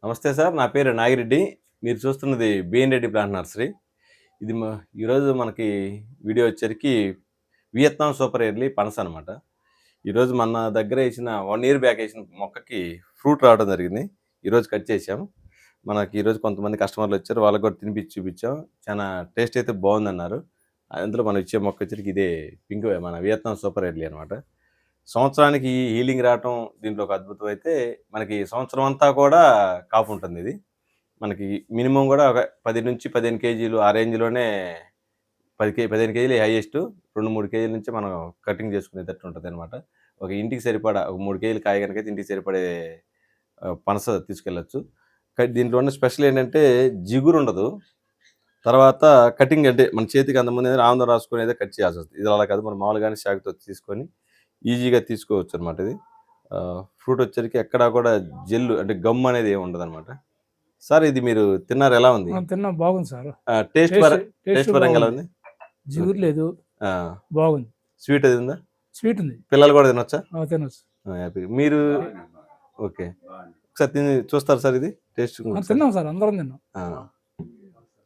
నమస్తే సార్. నా పేరు నాగిరెడ్డి. మీరు చూస్తున్నది బిఎన్ రెడ్డి ప్లాంట్ నర్సరీ. ఇది ఈరోజు మనకి వీడియో వచ్చేసరికి వియత్నాం సూపర్ ఎర్లీ పనస అనమాట. ఈరోజు మన దగ్గర ఏసిన 1 ఇయర్ బ్యాక్ ఏసిన మొక్కకి ఫ్రూట్ రావడం జరిగింది. ఈరోజు కట్ చేసాం. మనకి ఈరోజు కొంతమంది కస్టమర్‌లొచ్చారు. వాళ్ళకి కూడా తినిపించి చూపించాం. చాలా టేస్ట్ అయితే బావుందన్నారు. అందులో మనం ఇచ్చే మొక్క వచ్చేసరికి ఇదే పింక్ మన వియత్నాం సూపర్ ఎర్లీ అనమాట. సంవత్సరానికి హీలింగ్ రావటం దీంట్లో ఒక అద్భుతం అయితే, మనకి సంవత్సరం అంతా కూడా కాపుంటుందిది. మనకి మినిమమ్ గూడా ఒక 10-15 కేజీలు ఆ రేంజ్‌లోనే 15 కేజీలే హైయెస్టు. 2, 3 కేజీల నుంచి మనం కటింగ్ చేసుకునేటట్టు ఉంటదనమాట. ఒక ఇంటికి సరిపడా ఒక 3 కేజీలు కాయ గనకైతే ఇంటికి సరిపడే పనస తీసుకెళ్ళొచ్చు. దీంట్లో ఉన్న స్పెషల్ ఏంటంటే జిగురుండదు. తర్వాత కటింగ్ అంటే మన చేతికి అందముందే ఆముదం రాసుకొనేదే కట్ చేయాల్సొస్తది. ఇది అలా కాదు. మనం మామూలుగానే చాకుతో తీసుకొని ఈజీగా తీసుకోవచ్చనమాట ఇది. ఫ్రూట్ వచ్చేసరికి ఎక్కడా కూడా జెల్లు అంటే గమ్ అనేది ఏమి ఉండదనమాట. సార్ ఇది మీరు తిన్నారు ఎలా ఉంది? తిన్నాం, బాగుంది సార్. టేస్ట్ టేస్ట్ పరంగా ఎలా ఉంది? జిగురు లేదు, ఆ! బాగుంది. స్వీట్ అది ఉందా? స్వీట్ ఉంది. పిల్లలు కూడా తినొచ్చా? తినొచ్చు. హ్యాపీ. మీరు ఓకే. ఒకసారి తిని చూస్తారా సార్ ఇది? టేస్ట్ తిన్నాం సార్, అందరం తిన్నాం.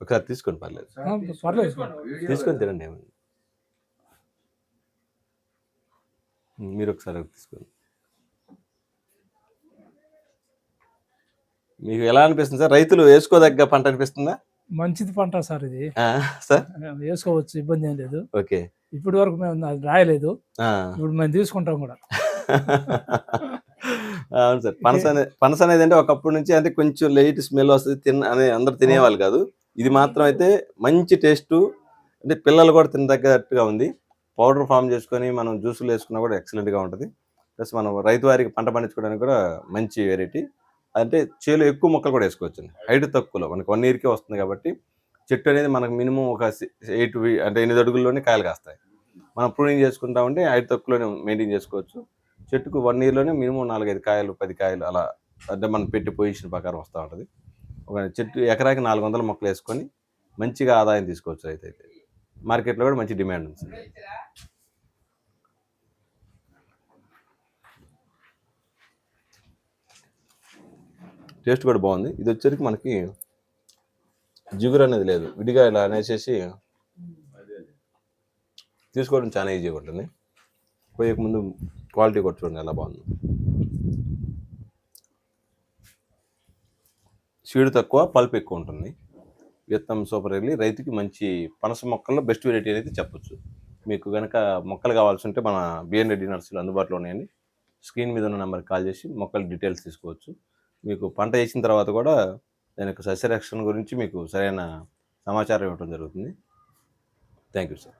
ఒకసారి తీసుకోండి పర్లేదు. పర్లేదు, తీసుకొని తినండి ఏమన్నా. మీరు ఒకసారి తీసుకోండి. మీకు ఎలా అనిపిస్తుంది సార్? రైతులు వేసుకోదగ్గ పంట అనిపిస్తుందా? మంచిది పంట సార్ ఇది. సార్ వేసుకోవచ్చు, ఇబ్బంది ఏం లేదు. ఓకే. ఇప్పటి వరకు మేము అది రాయలేదు. ఇప్పుడు మేము తీసుకుంటాం కూడా. అవును సార్. పనస అనేది అంటే ఒకప్పటి నుంచి అంటే కొంచెం లైట్ స్మెల్ వస్తుంది అని అందరు తినేవాళ్ళు కాదు. ఇది మాత్రం అయితే మంచి టేస్టు, అంటే పిల్లలు కూడా తినదగ్గట్టుగా ఉంది. పౌడర్ ఫామ్ చేసుకొని మనం జ్యూసులు వేసుకున్నా కూడా ఎక్సలెంట్గా ఉంటుంది. ప్లస్ మనం రైతు వారికి పంట పండించుకోవడానికి కూడా మంచి వెరైటీ. అంటే చేలో ఎక్కువ మొక్కలు కూడా వేసుకోవచ్చండి. హైట్ తక్కువలో మనకి 1 ఇయర్‌కే వస్తుంది కాబట్టి చెట్టు అనేది మనకు మినిమం ఒక 8 అంటే 8 అడుగుల్లోనే కాయలు కాస్తాయి. మనం ప్రూనింగ్ చేసుకుంటా ఉంటే హైట్ తక్కువలోనే మెయింటైన్ చేసుకోవచ్చు. చెట్టుకు 1 ఇయర్‌లోనే మినిమం 4, 5 కాయలు, 10 కాయలు అలా అంటే మనం పెట్టి పొజిషన్ ప్రకారం వస్తూ ఉంటుంది. ఒక చెట్టు ఎకరాకి 400 మొక్కలు వేసుకొని మంచిగా ఆదాయం తీసుకోవచ్చు రైతు అయితే. మార్కెట్లో కూడా మంచి డిమాండ్ ఉంది సార్. టేస్ట్ కూడా బాగుంది. ఇది వచ్చేసరికి మనకి జిగురు అనేది లేదు, విడిగా ఇలా అనేసేసి తీసుకోవడం చాలా ఈజీగా ఉంటుంది. పోయకముందు క్వాలిటీ కూడా చూడండి ఎలా బాగుంది. సీడ్ తక్కువ, పల్ప్ ఎక్కువ ఉంటుంది. వియత్నాం సూపర్ ఎర్లీ రైతుకి మంచి పనస మొక్కల్లో బెస్ట్ వెరైటీ అనేది చెప్పొచ్చు. మీకు కనుక మొక్కలు కావాల్సి ఉంటే మన బిఎన్ రెడ్డి నర్సరీలు అందుబాటులో ఉన్నాయండి. స్క్రీన్ మీద ఉన్న నెంబర్కి కాల్ చేసి మొక్కల డీటెయిల్స్ తీసుకోవచ్చు. మీకు పంట వేసిన తర్వాత కూడా దాని యొక్క సస్యరక్షణ గురించి మీకు సరైన సమాచారం ఇవ్వడం జరుగుతుంది. Thank you sir.